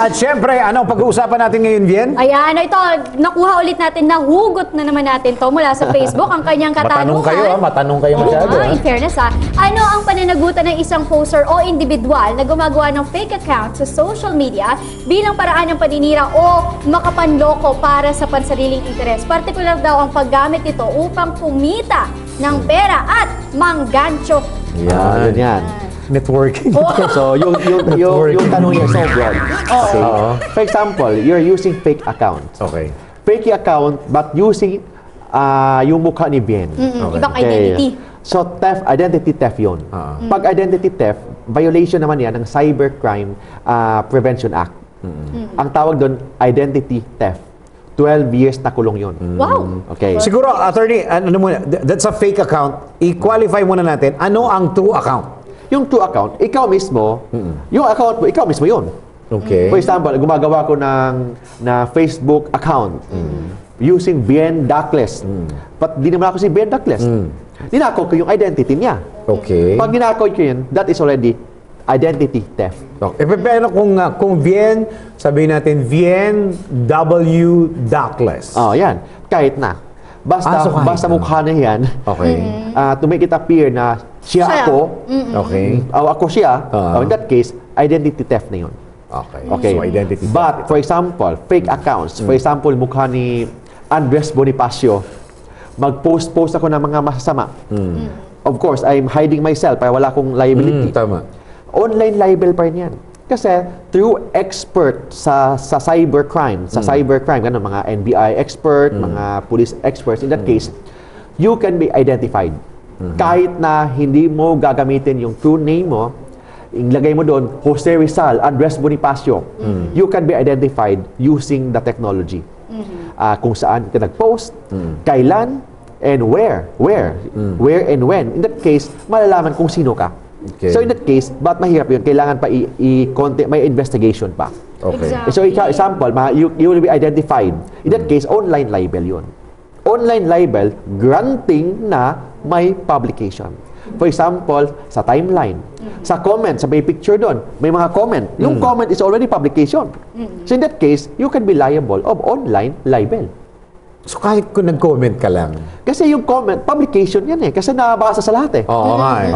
At syempre, anong pag-uusapan natin ngayon, Bien? Ayan, ito, nakuha ulit natin, nahugot na naman natin to mula sa Facebook, ang kanyang katanungan. Matanong kayo masyado. In fairness ano ang pananagutan ng isang poster o individual na gumagawa ng fake account sa social media bilang paraan ng paninira o makapanloko para sa pansariling interes? Partikular daw ang paggamit nito upang kumita ng pera at manggancho. Yan, yan. Networking. So, yung tanong niya so broad. Okay. For example, you're using fake account. Okay. Fake account but using yung mukha ni Bien. Ibang identity. So, identity theft yun. Pag identity theft, violation naman yan ng Cybercrime Prevention Act. Ang tawag doon, identity theft. 12 years na kulong yun. Wow! Okay. Siguro, attorney, ano muna, that's a fake account. I-qualify muna natin, ano ang true account? Yung true account, ikaw mismo, yung account mo, ikaw mismo yun. Okay. For example, gumagawa ko na Facebook account using Bien Duckless. But di naman ako si Bien Duckless. Dinakaw ko yung identity niya. Okay. Pag dinakaw ko yun, that is already identity theft. Okay. Pero kung Bien, sabihin natin, Bien W. Duckless. Oh, yan. Kahit na. Basta mukha na yan. Okay. To make it appear na siya ako, Okay. ako siya, in that case, identity theft na yun. Okay. Okay. So, identity theft. But, for example, fake accounts. For example, mukha ni Andres Bonifacio, mag-post ako ng mga masasama. Of course, I'm hiding myself para wala akong liability. Tama. Online libel pa rin yan. Kasi through expert sa cybercrime, ganun, mga NBI expert, mga police experts, in that case, you can be identified. Kahit na hindi mo gagamitin yung true name mo, ilagay mo doon, Jose Rizal, Andres Bonifacio, you can be identified using the technology. Kung saan ka nag-post, kailan, and where and when. In that case, malalaman kung sino ka. Okay. So in that case, ba't mahirap yun? Kailangan pa may investigation pa. Okay. Exactly. So example, you will be identified. In that case, online libel yun. Online libel, granting na may publication. For example, sa timeline, sa comment, sa may picture doon, may mga comment. Yung comment is already publication. So in that case, you can be liable of online libel. So, kahit kung nag-comment ka lang. Kasi yung comment, publication yan eh. Kasi nabasa sa lahat eh. Oo nga eh.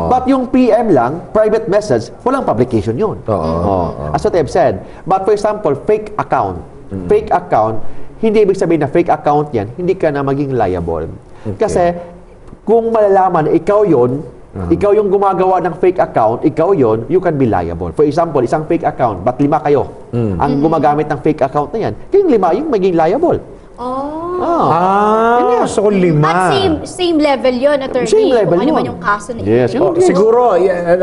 But yung PM lang, private message, walang publication yun. As what I've said. But for example, fake account. Fake account, hindi ibig sabihin na fake account yan, hindi ka na maging liable. Kasi kung malalaman, ikaw yun, ikaw yung gumagawa ng fake account, ikaw yun, you can be liable. For example, isang fake account, but 5 kayo ang gumagamit ng fake account na yan, kayong 5 yung maging liable. So 5. At same level yun, attorney. Same level Kung ano yun. man yung kaso na Yes. Siguro,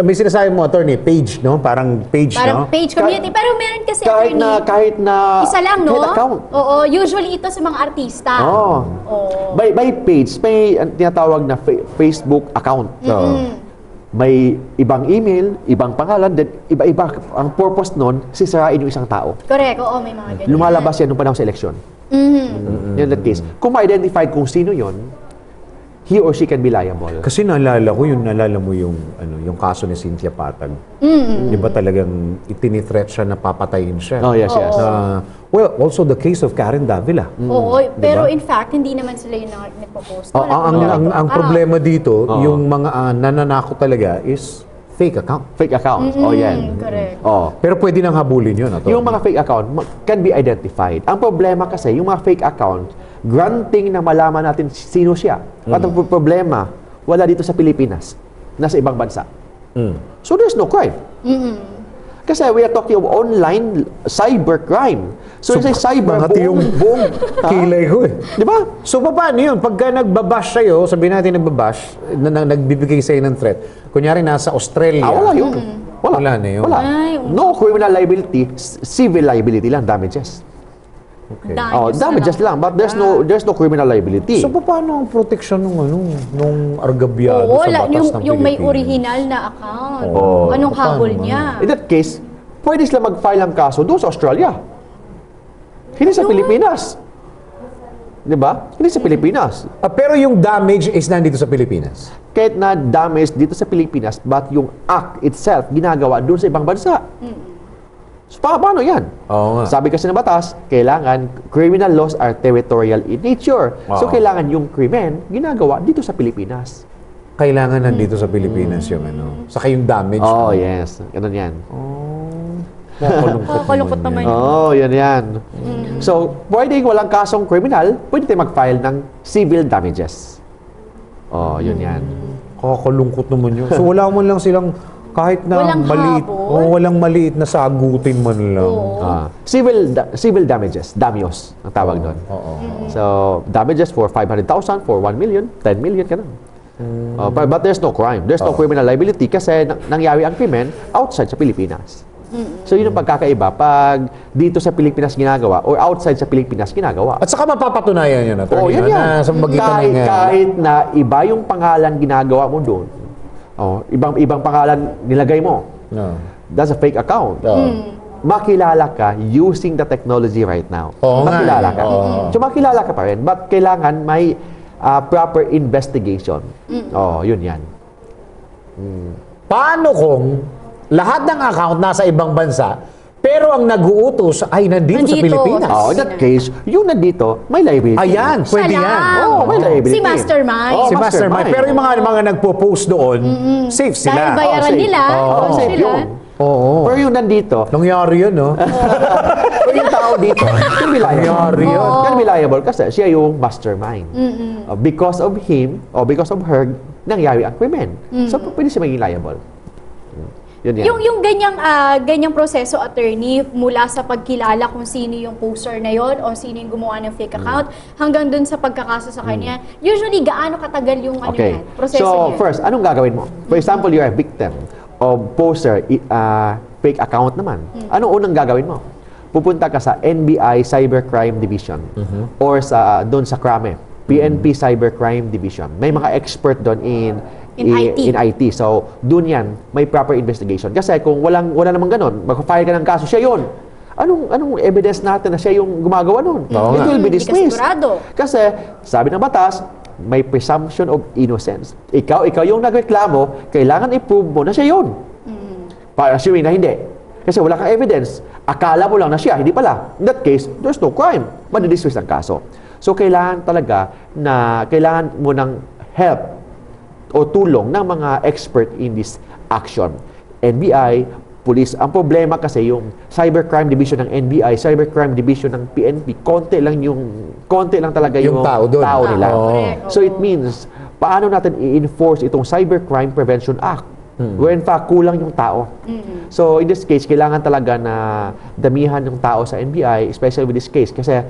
may sinasabi mo, attorney, page, no? Parang page, Parang no? page community. Pero meron kasi, Kahit attorney, na isa lang, no? kahit account. Oo, usually ito sa mga artista. By page, may tinatawag na Facebook account. May ibang email, ibang pangalan, then iba-iba. Ang purpose nun, sisirain yung isang tao. Correct, oo, may mga ganyan. Lumalabas yan nung panahon sa eleksyon. In that case, kung ma-identify kung sino yon, he or she can be liable. Kasi naalala mo yung kaso ni Cynthia Patag. Di ba talagang itinithreat siya na papatayin siya? Oh, yes, yes. Well, also the case of Karen Davila. Oo, pero in fact, hindi naman sila yung nagpo-post. Ang problema dito, yung mga nananako talaga is fake account. Fake account. Oh, yan. Correct. Pero pwede nang habulin yun. Yung mga fake account can be identified. Ang problema kasi, yung mga fake account, granting na malaman natin sino siya. At ang problema, wala dito sa Pilipinas. Nasa ibang bansa. So there's no crime. Kasi we are talking of online cybercrime. So it's a cyber buong kilay ko eh. Di ba? So paano yun? Pagka nagbabash sa'yo, sabihin natin nagbabash, nagbibigay sa'yo ng threat, kunyari nasa Australia. Wala yun. Wala na yun. Wala. No criminal liability, civil liability lang, damages. Okay. Damages lang, but there's no criminal liability. So paano ang protection nung argabyado Oo, sa batas ng yung may Pilipinas? original na account. Oo. Anong Paano habol naman? niya? In that case, pwede sila mag-file ng kaso doon sa Australia. Hindi sa Pilipinas. Di ba? Hindi sa Pilipinas. Pero yung damage is nandito sa Pilipinas. Kahit na damage dito sa Pilipinas, but yung act itself, ginagawa doon sa ibang bansa. So, paano yan? Oo nga. Sabi kasi ng batas, kailangan criminal laws are territorial in nature. So, Oo. kailangan yung krimen ginagawa dito sa Pilipinas. Kailangan nandito sa Pilipinas yung ano. Saka yung damage. Oh, yes. Ganun yan. Nakakalungkot naman yun. Oh, yan. So, pwede walang kasong kriminal, pwede tayo mag-file ng civil damages. Oh, yun yan. Kakalungkot naman yun. So wala man lang silang kahit na Walang maliit. habol? Walang maliit na sagutin man lang. Oo. Civil damages, damios, ang tawag doon. Oo. So, damages for 500,000, for 1 million, 10 million, ganun. But there's no crime. There's no criminal liability kasi nangyari ang krimen outside sa Pilipinas. So, yun ang pagkakaiba pag dito sa Pilipinas ginagawa or outside sa Pilipinas ginagawa. At saka mapapatunayan yun, Oh, attorney, yan yan. na sa magitan ng... Kahit na iba yung pangalan ginagawa mo doon, ibang pangalan nilagay mo, No. that's a fake account. Makilala ka using the technology right now. Oo nga Makilala eh. ka. Oo. So, makilala ka pa rin. But kailangan may proper investigation. Oh, yun yan. Paano kung lahat ng account nasa ibang bansa, pero ang nag-uutos ay nandito sa Nandito. Pilipinas? In that case, yung nandito, may liability. Ayan, pwede Siya yan. lang. Oh, may liability. Si Mastermind. Oh, Si Mastermind. Pero yung mga nagpo-post doon, safe Dahil sila. bayaran safe. nila. Oo, safe sila. yun. Oo. Pero yung nandito, Nangyari yun, no? pero yung tao dito, can be liable. Nangyari yun. Can be liable kasi siya yung mastermind. Because of him, or because of her, nangyari ang krimen. So, pwede siya maging liable. Yun yan. Yung ganyang proseso, attorney, mula sa pagkilala kung sino yung poster na yon o sino yung gumawa ng fake account, hanggang dun sa pagkakaso sa kanya, usually gaano katagal yung Okay. proseso So, niya? first, anong gagawin mo? For example, you're a victim of poster, fake account naman. Anong unang gagawin mo? Pupunta ka sa NBI Cybercrime Division or doon sa CRAME, PNP Cybercrime Division. May mga expert doon in IT. So, doon yan, may proper investigation. Kasi kung wala namang ganon, mag-file ka ng kaso, siya yun. Anong evidence natin na siya yung gumagawa nun? Oo It nga. will be Hindi ka dismissed. sigurado. Kasi, sabi ng batas, may presumption of innocence. Ikaw yung nagreklamo, kailangan i-prove mo na siya yun. Para assuming na hindi. Kasi wala kang evidence. Akala mo lang na siya, hindi pala. In that case, there's no crime. Madidismiss ang kaso. So, kailangan talaga na kailangan mo ng help o tulong ng mga expert in this action. NBI, police. Ang problema kasi yung cybercrime division ng NBI, cybercrime division ng PNP, konti lang talaga Yung tao doon. nila. Oo. Correct. So it means, paano natin i-enforce itong Cybercrime Prevention Act? Where in fact, kulang yung tao. So in this case, kailangan talaga na damihan yung tao sa NBI, especially with this case. Kasi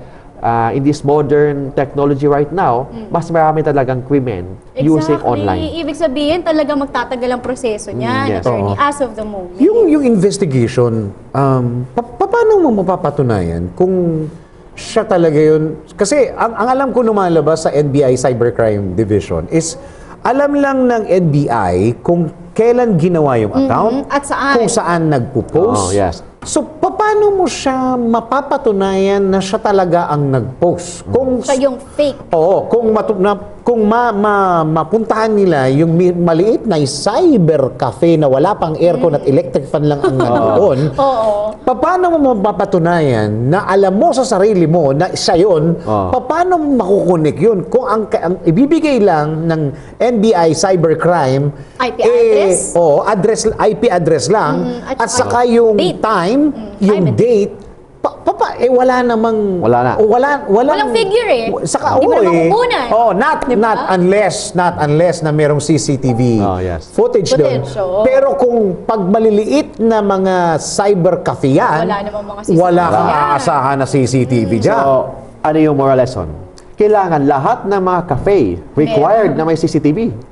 in this modern technology right now, mas marami talagang krimen using online. Ibig sabihin, talaga magtatagal ang proseso niya, yes. attorney, Oo. as of the moment. Yung investigation, paano mo mapapatunayan kung siya talaga yun? Kasi ang alam ko lumalabas sa NBI Cybercrime Division is alam lang ng NBI kung kailan ginawa yung account, At saan? kung saan nagpo-post. Oh, yes. So, paano mo siya mapapatunayan na siya talaga ang nag-post? Kung Siya yung fake. Oo, kung mapuntahan nila yung maliit na cyber cafe na wala pang aircon at electric fan lang ang nandoon, Oo. paano mo mapapatunayan na alam mo sa sarili mo na siya yun, paano mo makukunik yun? Kung ang ibibigay lang ng NBI Cybercrime, IP address? IP address lang, At at saka yung date. time, yung Time and date, wala namang... Wala na. Walang figure eh. Saka, Hindi mo na makukunan. not unless na merong CCTV Yes. footage doon. Footage, oo. Pero kung pag maliliit na mga cyber cafe yan, Wala namang mga CCTV. wala kang Yan. aasahan na CCTV dyan. So, ano yung moral lesson? Kailangan lahat ng mga cafe required na may CCTV.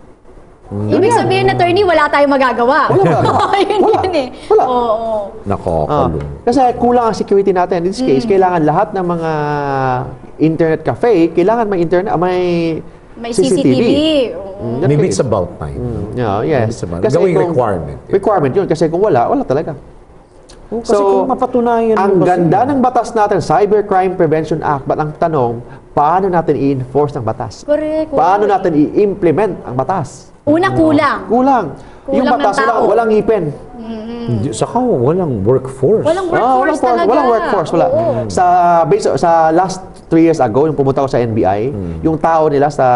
Ibig sabihin, attorney, wala tayong magagawa. Yun eh. Wala. Oo. Kasi kulang ang security natin. In this case, kailangan lahat ng mga internet cafe, kailangan may May CCTV. Oo. Maybe it's about time. Yes. Gawing requirement. Requirement yun. Kasi kung wala talaga. Kasi kung mapatunayan ang mo kasi- ganda ng batas natin, Cybercrime Prevention Act, but ang tanong, paano natin i-enforce ang batas? Correct. Paano natin i-implement ang batas? Una, kulang. Kulang. Yung Kulang ng batas, tao. walang ngipin. Saka walang workforce. Walang workforce talaga. Walang workforce, wala. Oo. Sa last 3 years ago, yung pumunta ko sa NBI, yung tao nila sa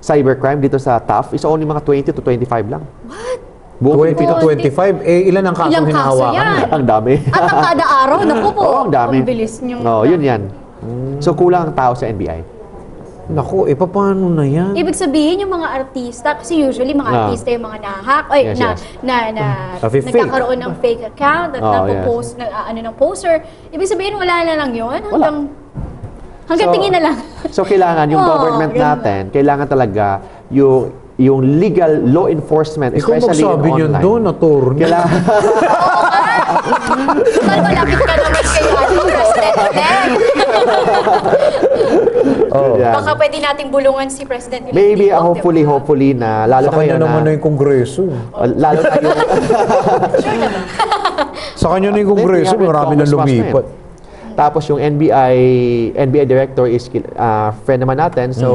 cybercrime dito sa TAF is only mga 20 to 25 lang. What? Buong 20 to 25, ilan ang kasong Ilang kaso hinahawakan yan? niya? Ang dami. At ang kada araw, naku po. Oo, ang dami. Ang bilis niyong... Yun yan. So, kulang ang tao sa NBI. Naku, paano na yan? Ibig sabihin yung mga artista, kasi usually mga artista yung mga nahack, Yes, yes. Fake. nagkakaroon ng fake account at Oh, napopost ng poster. Ibig sabihin wala na lang yun hanggang So, tingin na lang. So, kailangan yung Oo, government ganda. natin, kailangan talaga yung legal law enforcement, Ikaw especially magsabi niyan online. doon, attorney. Kailangan, Mal, malapit ka naman kay President-elect. Yan. Baka pwede nating bulungan si President-elect. Maybe, Digong, hopefully na, lalo Sa na kanya yun naman na yung kongreso. lalo na yung, Sure naman. Sa kanya na yung kongreso, Maybe, marami na Congressman lumipat. Tapos yung NBI director is friend naman natin. So,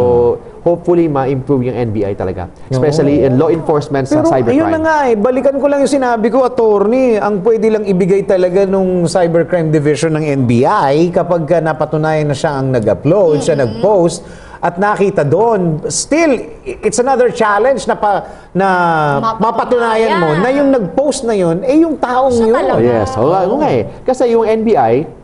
hopefully ma-improve yung NBI talaga. Especially in law enforcement sa Pero cybercrime. ayun na nga balikan ko lang yung sinabi ko, attorney, ang pwede lang ibigay talaga nung cybercrime division ng NBI kapag napatunayan na siya ang nag-upload, siya nag-post, at nakita doon, still, it's another challenge na mapatunayan mo na yung nag-post na yun, yung taong Siya yun. talaga. Yes. Oo nga eh. Kasi yung NBI,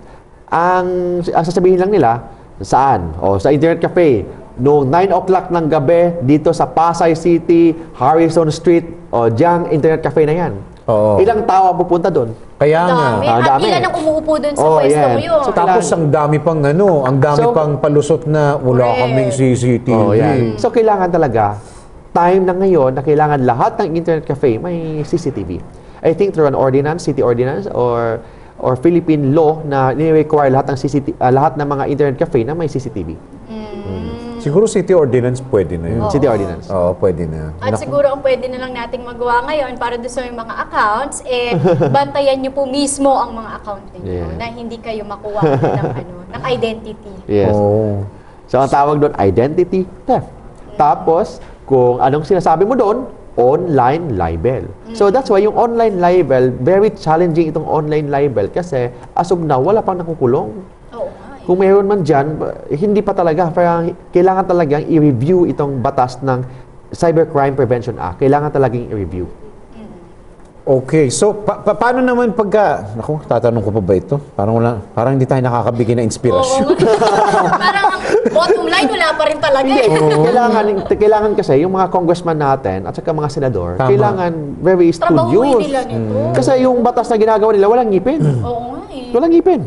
ang sasabihin lang nila, saan? Sa internet cafe. Noong 9 o'clock ng gabi, dito sa Pasay City, Harrison Street, diyang internet cafe na yan. Oo. Ilang tao ang pupunta doon? Kaya nga. Dami. Ah, At dami. ilan ang umuupo dun sa Oh, pwesto yan. mo yun? So, Tapos ang dami pang ang dami So, pang palusot na wala Correct. kaming CCTV. Yan. So, kailangan talaga, time na ngayon na kailangan lahat ng internet cafe may CCTV. I think through an ordinance, city ordinance, or Philippine law na ni-require lahat ng mga internet cafe na may CCTV. Siguro city ordinance pwede na yun. City ordinance. Oo, pwede na. At siguro ang pwede na lang nating magawa ngayon para doon sa mga accounts, bantayan niyo po mismo ang mga account ninyo Yeah. na hindi kayo makuha ng identity. Yes. Oo. So, ang tawag doon, identity theft. Tapos, kung anong sinasabi mo doon, online libel. So, that's why yung online libel, very challenging itong online libel kasi as of now, wala pang nakukulong. Oo nga eh. Kung mayroon man dyan, hindi pa talaga. Kaya kailangan talagang i-review itong batas ng Cybercrime Prevention Act. Kailangan talagang i-review. Okay, so paano naman pagka... Naku, tatanong ko pa ba ito? Parang hindi tayo nakakabigay na inspirasyon. Oo. Parang ang bottom line, wala pa rin talaga Hindi, eh. kailangan kasi yung mga congressman natin at saka mga senador, Tama. kailangan very Trabahuin studious. nila nito. Kasi yung batas na ginagawa nila, walang ngipin. Oo nga eh. Walang ngipin.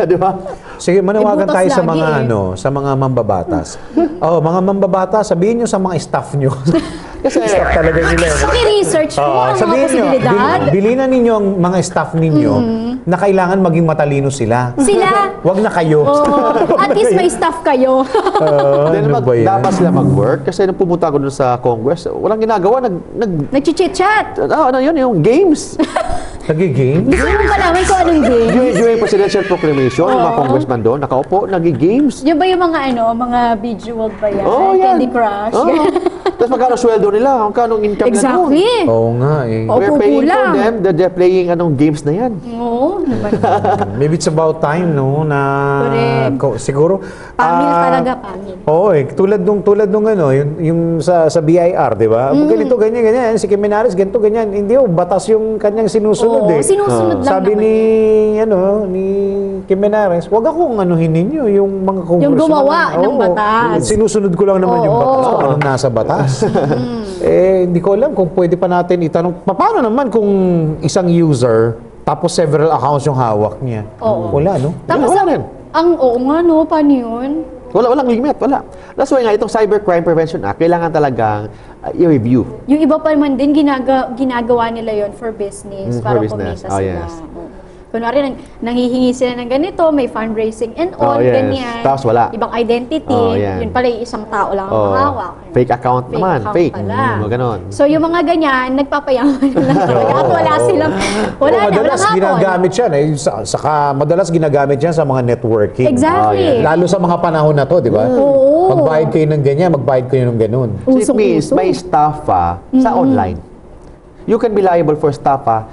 Di ba? Sige, manawagan Butas tayo sa lagi mga eh. sa mga mambabatas. Mga mambabatas, sabihin nyo sa mga staff nyo. Kasi, Staff talaga nila. Paki-research mo ang mga Sabihin nyo, posibilidad. bilinan ninyo ang mga staff ninyo na kailangan maging matalino sila. Sila. Wag na kayo. At least may staff kayo. then Ano ba yan? dapat sila mag-work. Kasi nung pumunta ako dun sa Congress, walang ginagawa. Nag-chit-chat. Yun, yung games. Nagigame? Gusto mo malaman kung anong game? During presidential proclamation, yung mga congressman doon, nakaupo, nag-games. Yung ba yung mga mga visual ba yan? Oh, yan. Candy Crush? Oh. Tapos magkano sweldo nila? Magkano income nila doon? Exactly. Oo nga eh. Oo. We're Opo paying for lang. them. They're playing games na yan. Oo, naman. Maybe it's about time, no? Na siguro Pamil talaga, pamil. Oo, tulad nung yung sa BIR, 'di ba? Ganito ganyan, si Kimenares ganito ganyan. Hindi batas yung kanyang sinusunod Oo, eh. sinusunod lang Sabi naman. ni Kimenares, wag akong anuhin ninyo yung mga congressman. Yung gumawa ng batas. Sinusunod ko lang naman yung Oo. batas kung anong nasa batas. Hindi ko alam kung pwede pa natin itanong, paano naman kung isang user tapos several accounts yung hawak niya? Oo. Wala, no? Tapos wala rin. oo nga no, paano yun? Walang limit, wala. That's why nga itong Cybercrime Prevention Act, kailangan talagang i-review. Yung iba pa naman din, ginagawa nila yon for business, For para business. kumita Oh, sila. yes. Oo. Kunwari, nanghihingi sila ng ganito, may fundraising and all, Oh, yes. ganyan. Tapos wala. Ibang identity, Oh, yan. yun pala yung isang tao lang ang Oh, mahawak. fake account naman, account fake. pala. Ganon. So yung mga ganyan, nagpapayaman lang talaga. At wala silang, wala na, madalas walang hapon. ginagamit yan saka madalas ginagamit yan sa mga networking. Exactly. Oh, yeah. Lalo sa mga panahon na to, di ba? Oo. Magbayad kayo ng ganyan, magbayad kayo ng ganun. So it means Usong-uso. may staffa sa online. You can be liable for staffa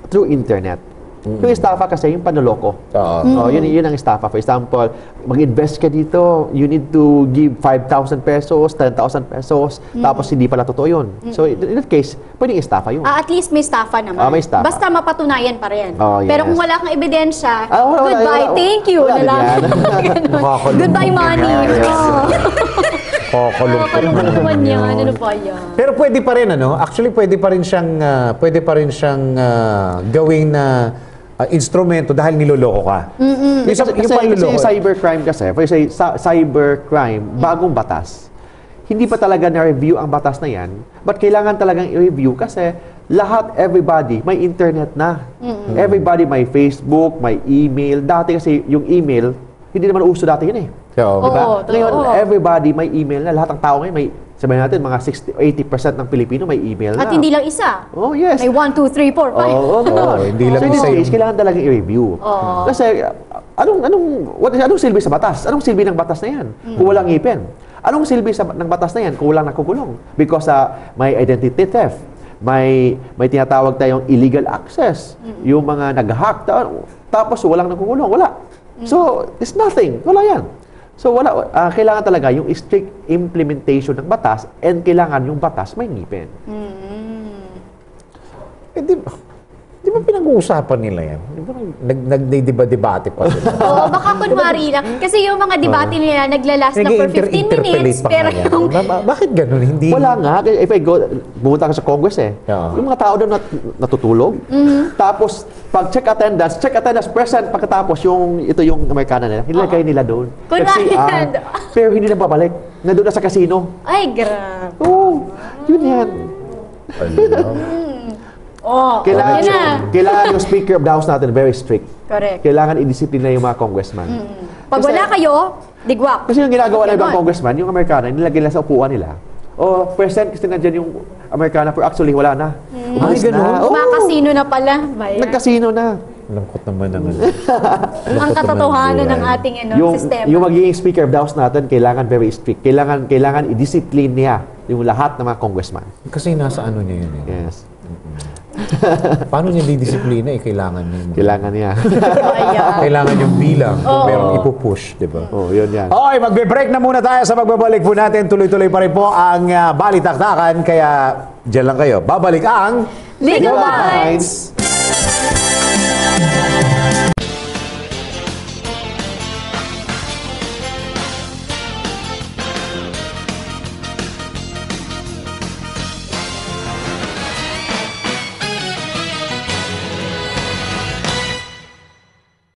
through internet. Yung estafa kasi, yung panloloko. Oo. Yun ang estafa. For example, mag-invest ka dito, you need to give 5,000 pesos, 10,000 pesos, tapos hindi pala totoo yun. So, in that case, pwedeng estafa yun. At least may estafa naman. May estafa. Basta mapatunayan pa rin. Oh, yes. Pero kung wala kang ebidensya, Wala, goodbye, thank you. wala na lang. din yan. Ganun. Nakakalungkot Goodbye, money. yan. Oh. Kakalungkot Nakakalungkot naman yan. Ano ba yan? Pero pwede pa rin actually pwede pa rin siyang gawing na instrumento dahil niloloko ka. Kasi yung cybercrime kasi, for say, cybercrime, bagong batas. Hindi pa talaga na-review ang batas na yan, but kailangan talagang i-review kasi everybody, may internet na. Everybody may Facebook, may email. Dati kasi yung email, hindi naman uso dati yun eh. Oo. Diba? Oo, Ngayon, totoo. everybody may email na. Lahat ng tao ngayon may, sabihin natin, mga 80% ng Pilipino may email na. At hindi lang isa. Oh, yes. May 1, 2, 3, 4, 5. Oo, hindi lang so, in this isa case, yung- kailangan talagang i-review. Kasi, anong silbi sa batas? Anong silbi ng batas na yan? Kung walang ngipin. Anong silbi ng batas na yan kung walang nakukulong? Because may identity theft, may tinatawag tayong illegal access, yung mga nag-hack, tapos walang nakukulong, wala. So, it's nothing. Wala yan. So, kailangan talaga yung strict implementation ng batas and kailangan yung batas may ngipin. Di ba pinag-uusapan nila yan? Di ba nagdiba-debate pa sila? Oo, baka kunwari lang. Kasi yung mga debate nila naglalast na for 15 minutes. Pero yung... Bakit ganun? Hindi... Wala nga. If I go, bumunta ka sa Congress Oo. yung mga tao doon natutulog. Tapos, pag check attendance present, pagkatapos ito yung Amerikana nila, nilagay nila doon. Kunwari FCR, pero hindi na babalik. Nandun na sa casino. Ay, grabe. Oo, yun yan. Oh, yun na. Kailangan yung Speaker of the House natin very strict. Correct. Kailangan i-disiplina yung mga congressman. Pag wala kayo, digwak. Kasi yung ginagawa ng ibang Ganon. congressman, yung Amerikana, nilagay nila sa upuan nila. O, present kasi nandyan yung Amerikana, pero actually wala na. Umalis Ay, ganun? na. Oo, Makasino na pala. Bayan. nagkasino na. Lungkot naman ang Ang katotohanan ng ating sistema. Yung magiging Speaker of the House natin, kailangan very strict. Kailangan i-discipline niya yung lahat ng mga congressman. Kasi nasa ano niya yun eh. Yes. Paano niya didisiplina eh? Kailangan niya. Kailangan niya. Ayan. Kailangan yung bilang. Merong ipupush, di ba? Oh, yun yan. Okay, magbe-break na muna tayo. Sa magbabalik po natin, tuloy-tuloy pa rin po ang balitaktakan. Kaya, dyan lang kayo. Babalik ang Legal Minds!